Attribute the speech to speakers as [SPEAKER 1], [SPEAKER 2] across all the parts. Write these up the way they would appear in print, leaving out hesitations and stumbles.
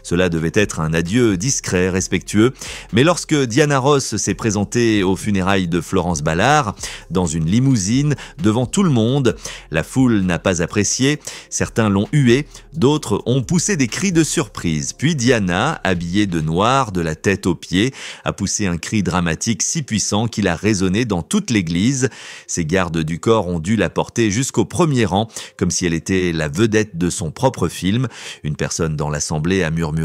[SPEAKER 1] Cela devait être un adieu discret, respectueux. Mais lorsque Diana Ross s'est présentée aux funérailles de Florence Ballard, dans une limousine, devant tout le monde, la foule n'a pas apprécié, certains l'ont huée, d'autres ont poussé des cris de surprise. Puis Diana, habillée de noir de la tête aux pieds, a poussé un cri dramatique si puissant qu'il a résonné dans toute l'église. Ses gardes du corps ont dû la porter jusqu'au premier rang, comme si elle était la vedette de son propre film. Une personne dans l'assemblée a murmuré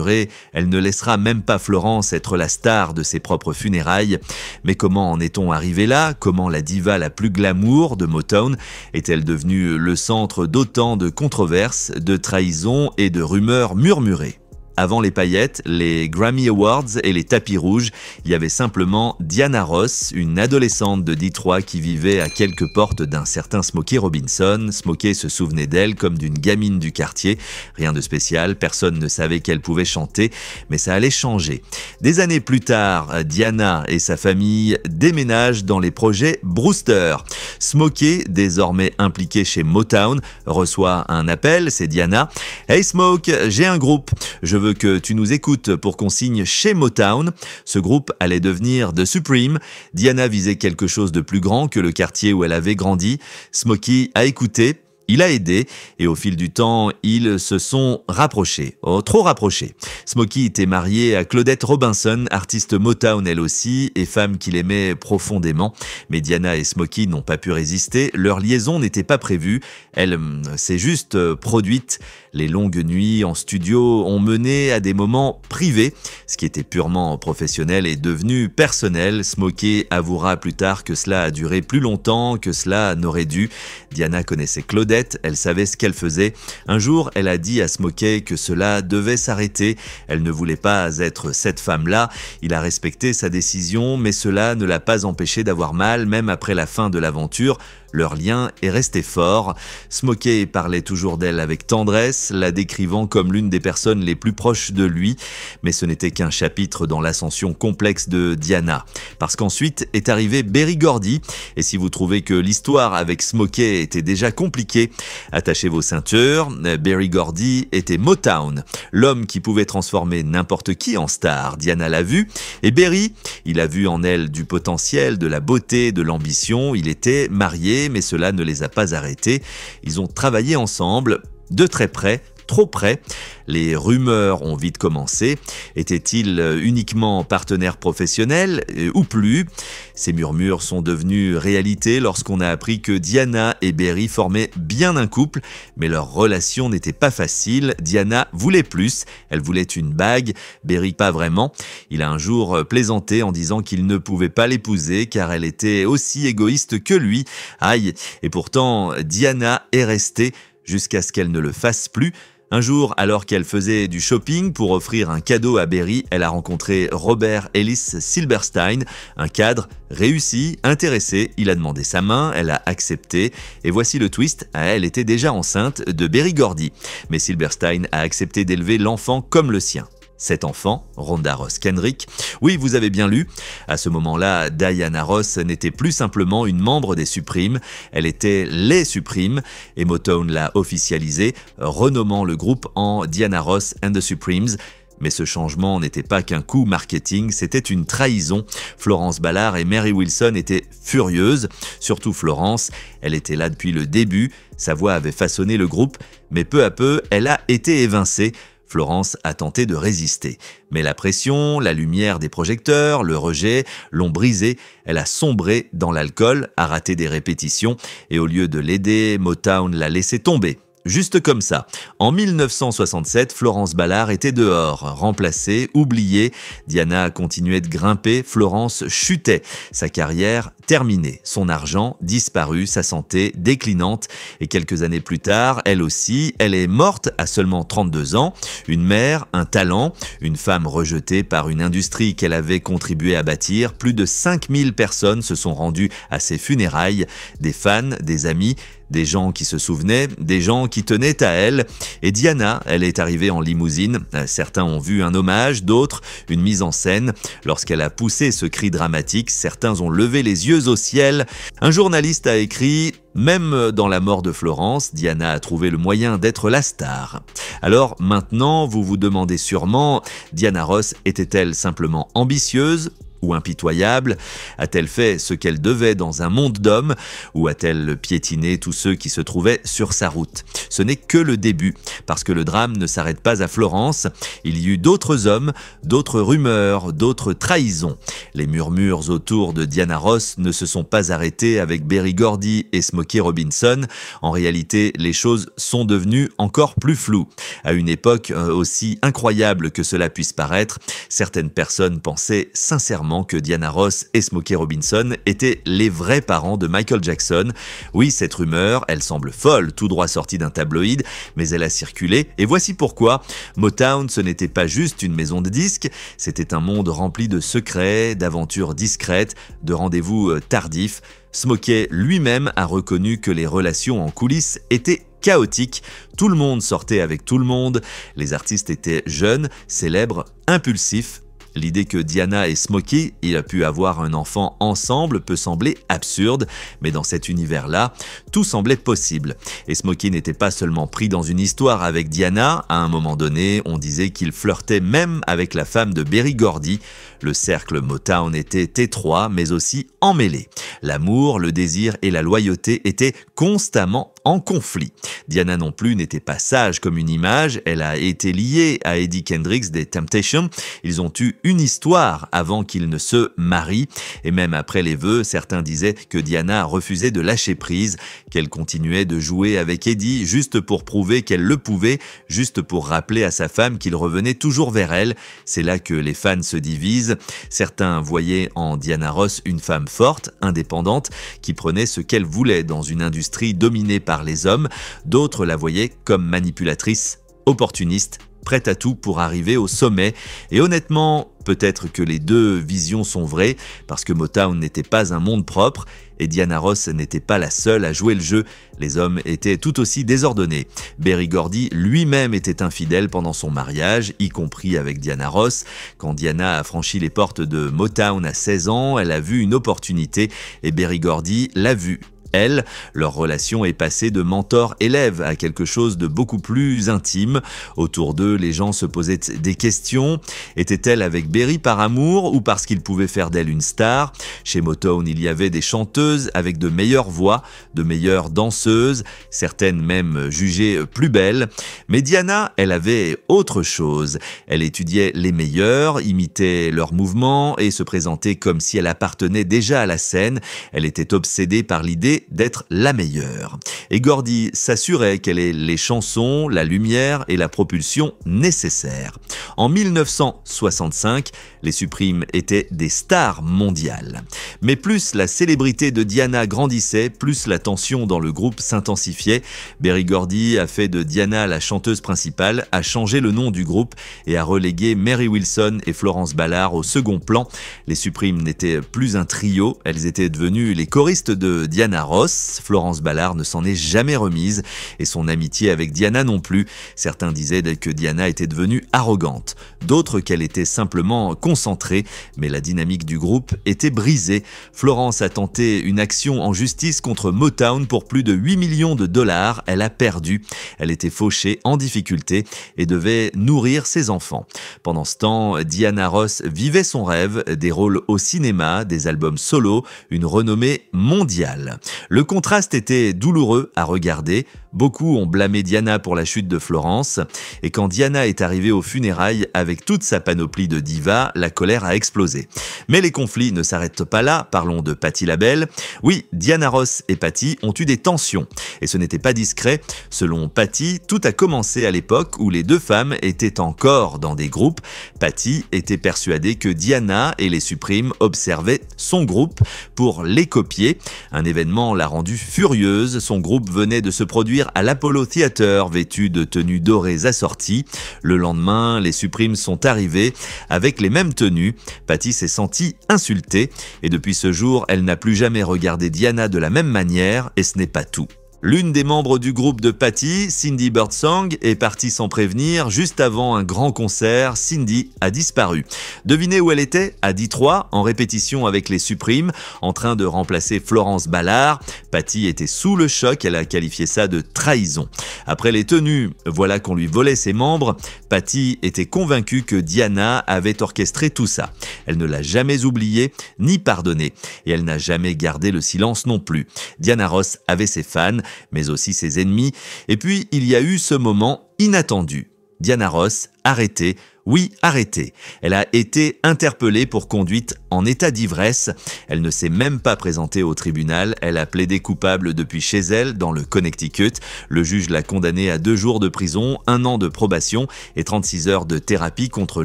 [SPEAKER 1] « Elle ne laissera même pas Florence être la star de ses propres funérailles ». Mais comment en est-on arrivé là? Comment la diva la plus glamour de Motown est-elle devenue le centre d'autant de controverses, de trahisons et de rumeurs murmurées? Avant les paillettes, les Grammy Awards et les tapis rouges, il y avait simplement Diana Ross, une adolescente de Détroit qui vivait à quelques portes d'un certain Smokey Robinson. Smokey se souvenait d'elle comme d'une gamine du quartier. Rien de spécial, personne ne savait qu'elle pouvait chanter, mais ça allait changer. Des années plus tard, Diana et sa famille déménagent dans les projets Brewster. Smokey, désormais impliqué chez Motown, reçoit un appel, c'est Diana. « Hey Smoke, j'ai un groupe. Je veux que tu nous écoutes pour qu'on signe chez Motown. » Ce groupe allait devenir The Supreme. Diana visait quelque chose de plus grand que le quartier où elle avait grandi. Smokey a écouté. Il a aidé et au fil du temps, ils se sont rapprochés. Oh, trop rapprochés. Smokey était marié à Claudette Robinson, artiste Motown elle aussi, et femme qu'il aimait profondément. Mais Diana et Smokey n'ont pas pu résister. Leur liaison n'était pas prévue. Elle s'est juste produite. Les longues nuits en studio ont mené à des moments privés. Ce qui était purement professionnel est devenu personnel. Smokey avouera plus tard que cela a duré plus longtemps que cela n'aurait dû. Diana connaissait Claudette. Elle savait ce qu'elle faisait. Un jour, elle a dit à Smokey que cela devait s'arrêter. Elle ne voulait pas être cette femme-là. Il a respecté sa décision, mais cela ne l'a pas empêché d'avoir mal, même après la fin de l'aventure. Leur lien est resté fort. Smokey parlait toujours d'elle avec tendresse, la décrivant comme l'une des personnes les plus proches de lui. Mais ce n'était qu'un chapitre dans l'ascension complexe de Diana. Parce qu'ensuite est arrivé Berry Gordy. Et si vous trouvez que l'histoire avec Smokey était déjà compliquée, attachez vos ceintures. Berry Gordy était Motown, l'homme qui pouvait transformer n'importe qui en star. Diana l'a vu. Et Berry, il a vu en elle du potentiel, de la beauté, de l'ambition. Il était marié, mais cela ne les a pas arrêtés. Ils ont travaillé ensemble, de très près, trop près. Les rumeurs ont vite commencé. Était-il uniquement partenaire professionnel ou plus? Ces murmures sont devenus réalité lorsqu'on a appris que Diana et Berry formaient bien un couple, mais leur relation n'était pas facile. Diana voulait plus, elle voulait une bague, Berry pas vraiment. Il a un jour plaisanté en disant qu'il ne pouvait pas l'épouser car elle était aussi égoïste que lui. Aïe, et pourtant Diana est restée jusqu'à ce qu'elle ne le fasse plus. Un jour, alors qu'elle faisait du shopping pour offrir un cadeau à Berry, elle a rencontré Robert Ellis Silberstein, un cadre réussi, intéressé. Il a demandé sa main, elle a accepté. Et voici le twist, elle était déjà enceinte de Berry Gordy. Mais Silberstein a accepté d'élever l'enfant comme le sien. Cet enfant, Rhonda Ross Kendrick. Oui, vous avez bien lu. À ce moment-là, Diana Ross n'était plus simplement une membre des Supremes, elle était les Supremes, et Motown l'a officialisé, renommant le groupe en Diana Ross and the Supremes. Mais ce changement n'était pas qu'un coup marketing, c'était une trahison. Florence Ballard et Mary Wilson étaient furieuses, surtout Florence. Elle était là depuis le début, sa voix avait façonné le groupe, mais peu à peu, elle a été évincée. Florence a tenté de résister. Mais la pression, la lumière des projecteurs, le rejet l'ont brisée. Elle a sombré dans l'alcool, a raté des répétitions et au lieu de l'aider, Motown l'a laissé tomber. Juste comme ça. En 1967, Florence Ballard était dehors, remplacée, oubliée. Diana continuait de grimper, Florence chutait. Sa carrière terminée, son argent disparu, sa santé déclinante. Et quelques années plus tard, elle aussi, elle est morte à seulement 32 ans. Une mère, un talent, une femme rejetée par une industrie qu'elle avait contribué à bâtir. Plus de 5000 personnes se sont rendues à ses funérailles. Des fans, des amis, Des gens qui se souvenaient, des gens qui tenaient à elle. Et Diana, elle est arrivée en limousine. Certains ont vu un hommage, d'autres une mise en scène. Lorsqu'elle a poussé ce cri dramatique, certains ont levé les yeux au ciel. Un journaliste a écrit « Même dans la mort de Florence, Diana a trouvé le moyen d'être la star ». Alors maintenant, vous vous demandez sûrement, Diana Ross était-elle simplement ambitieuse ou impitoyable? A-t-elle fait ce qu'elle devait dans un monde d'hommes ou a-t-elle piétiné tous ceux qui se trouvaient sur sa route? Ce n'est que le début, parce que le drame ne s'arrête pas à Florence. Il y eut d'autres hommes, d'autres rumeurs, d'autres trahisons. Les murmures autour de Diana Ross ne se sont pas arrêtés avec Berry Gordy et Smokey Robinson. En réalité, les choses sont devenues encore plus floues. À une époque aussi incroyable que cela puisse paraître, certaines personnes pensaient sincèrement que Diana Ross et Smokey Robinson étaient les vrais parents de Michael Jackson. Oui, cette rumeur, elle semble folle, tout droit sortie d'un tabloïd, mais elle a circulé, et voici pourquoi. Motown, ce n'était pas juste une maison de disques, c'était un monde rempli de secrets, d'aventures discrètes, de rendez-vous tardifs. Smokey lui-même a reconnu que les relations en coulisses étaient chaotiques. Tout le monde sortait avec tout le monde, les artistes étaient jeunes, célèbres, impulsifs. L'idée que Diana et Smokey aient pu avoir un enfant ensemble peut sembler absurde, mais dans cet univers-là, tout semblait possible. Et Smokey n'était pas seulement pris dans une histoire avec Diana, à un moment donné, on disait qu'il flirtait même avec la femme de Berry Gordy. Le cercle Motown était étroit, mais aussi emmêlé. L'amour, le désir et la loyauté étaient constamment en conflit. Diana non plus n'était pas sage comme une image, elle a été liée à Eddie Kendricks des Temptations. Ils ont eu une histoire avant qu'ils ne se marient, et même après les vœux, certains disaient que Diana refusait de lâcher prise, qu'elle continuait de jouer avec Eddie juste pour prouver qu'elle le pouvait, juste pour rappeler à sa femme qu'il revenait toujours vers elle. C'est là que les fans se divisent. Certains voyaient en Diana Ross une femme forte, indépendante, qui prenait ce qu'elle voulait dans une industrie dominée par les hommes. D'autres la voyaient comme manipulatrice, opportuniste, prête à tout pour arriver au sommet. Et honnêtement, peut-être que les deux visions sont vraies, parce que Motown n'était pas un monde propre, et Diana Ross n'était pas la seule à jouer le jeu. Les hommes étaient tout aussi désordonnés. Berry Gordy lui-même était infidèle pendant son mariage, y compris avec Diana Ross. Quand Diana a franchi les portes de Motown à 16 ans, elle a vu une opportunité, et Berry Gordy l'a vue. Elle, leur relation est passée de mentor-élève à quelque chose de beaucoup plus intime. Autour d'eux, les gens se posaient des questions. Était-elle avec Berry par amour ou parce qu'il pouvait faire d'elle une star? Chez Motown, il y avait des chanteuses avec de meilleures voix, de meilleures danseuses, certaines même jugées plus belles. Mais Diana, elle avait autre chose. Elle étudiait les meilleurs, imitait leurs mouvements et se présentait comme si elle appartenait déjà à la scène. Elle était obsédée par l'idée d'être la meilleure. Et Gordy s'assurait qu'elle ait les chansons, la lumière et la propulsion nécessaires. En 1965, les Supremes étaient des stars mondiales. Mais plus la célébrité de Diana grandissait, plus la tension dans le groupe s'intensifiait. Berry Gordy a fait de Diana la chanteuse principale, a changé le nom du groupe et a relégué Mary Wilson et Florence Ballard au second plan. Les Supremes n'étaient plus un trio, elles étaient devenues les choristes de Diana Ross. Florence Ballard ne s'en est jamais remise et son amitié avec Diana non plus. Certains disaient que Diana était devenue arrogante, d'autres qu'elle était simplement concentrée, mais la dynamique du groupe était brisée. Florence a tenté une action en justice contre Motown pour plus de 8 millions de dollars. Elle a perdu. Elle était fauchée, en difficulté et devait nourrir ses enfants. Pendant ce temps, Diana Ross vivait son rêve, des rôles au cinéma, des albums solo, une renommée mondiale. Le contraste était douloureux à regarder. Beaucoup ont blâmé Diana pour la chute de Florence, et quand Diana est arrivée aux funérailles avec toute sa panoplie de divas, la colère a explosé. Mais les conflits ne s'arrêtent pas là, parlons de Patti LaBelle. Oui, Diana Ross et Patti ont eu des tensions, et ce n'était pas discret. Selon Patti, tout a commencé à l'époque où les deux femmes étaient encore dans des groupes. Patti était persuadée que Diana et les Supremes observaient son groupe pour les copier. Un événement l'a rendue furieuse, son groupe venait de se produire à l'Apollo Theater, vêtu de tenues dorées assorties. Le lendemain, les Supremes sont arrivés avec les mêmes tenues. Patti s'est sentie insultée et depuis ce jour, elle n'a plus jamais regardé Diana de la même manière et ce n'est pas tout. L'une des membres du groupe de Patty, Cindy Birdsong, est partie sans prévenir. Juste avant un grand concert, Cindy a disparu. Devinez où elle était? À Détroit, en répétition avec les Supremes, en train de remplacer Florence Ballard. Patty était sous le choc, elle a qualifié ça de trahison. Après les tenues, voilà qu'on lui volait ses membres. Patty était convaincue que Diana avait orchestré tout ça. Elle ne l'a jamais oublié, ni pardonné. Et elle n'a jamais gardé le silence non plus. Diana Ross avait ses fans, mais aussi ses ennemis. Et puis, il y a eu ce moment inattendu. Diana Ross, arrêtée. Oui, arrêtée. Elle a été interpellée pour conduite en état d'ivresse. Elle ne s'est même pas présentée au tribunal. Elle a plaidé coupable depuis chez elle, dans le Connecticut. Le juge l'a condamnée à 2 jours de prison, 1 an de probation et 36 heures de thérapie contre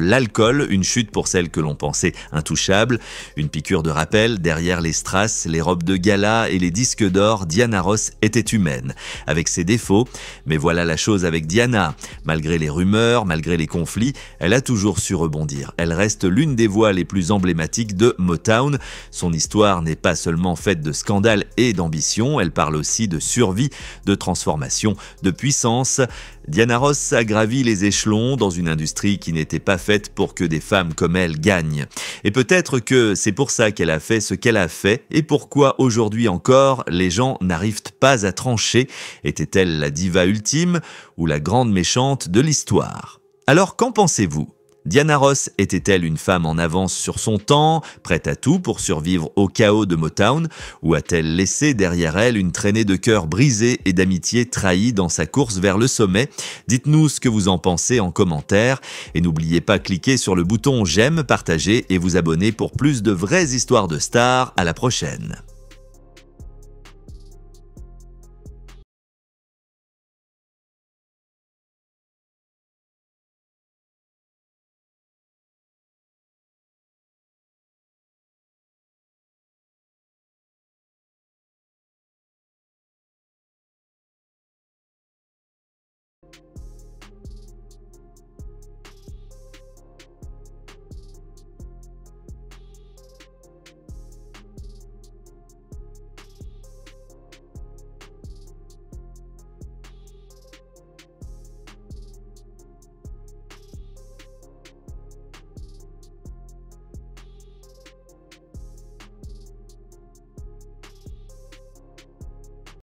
[SPEAKER 1] l'alcool, une chute pour celle que l'on pensait intouchable. Une piqûre de rappel, derrière les strass, les robes de gala et les disques d'or, Diana Ross était humaine, avec ses défauts. Mais voilà la chose avec Diana. Malgré les rumeurs, malgré les conflits, elle a toujours su rebondir. Elle reste l'une des voix les plus emblématiques de Motown. Son histoire n'est pas seulement faite de scandales et d'ambition, elle parle aussi de survie, de transformation, de puissance. Diana Ross a gravi les échelons dans une industrie qui n'était pas faite pour que des femmes comme elle gagnent. Et peut-être que c'est pour ça qu'elle a fait ce qu'elle a fait et pourquoi aujourd'hui encore les gens n'arrivent pas à trancher. Était-elle la diva ultime ou la grande méchante de l'histoire? Alors qu'en pensez-vous? Diana Ross était-elle une femme en avance sur son temps, prête à tout pour survivre au chaos de Motown, ou a-t-elle laissé derrière elle une traînée de cœur brisé et d'amitié trahie dans sa course vers le sommet? Dites-nous ce que vous en pensez en commentaire et n'oubliez pas de cliquer sur le bouton j'aime, partager et vous abonner pour plus de vraies histoires de stars. À la prochaine.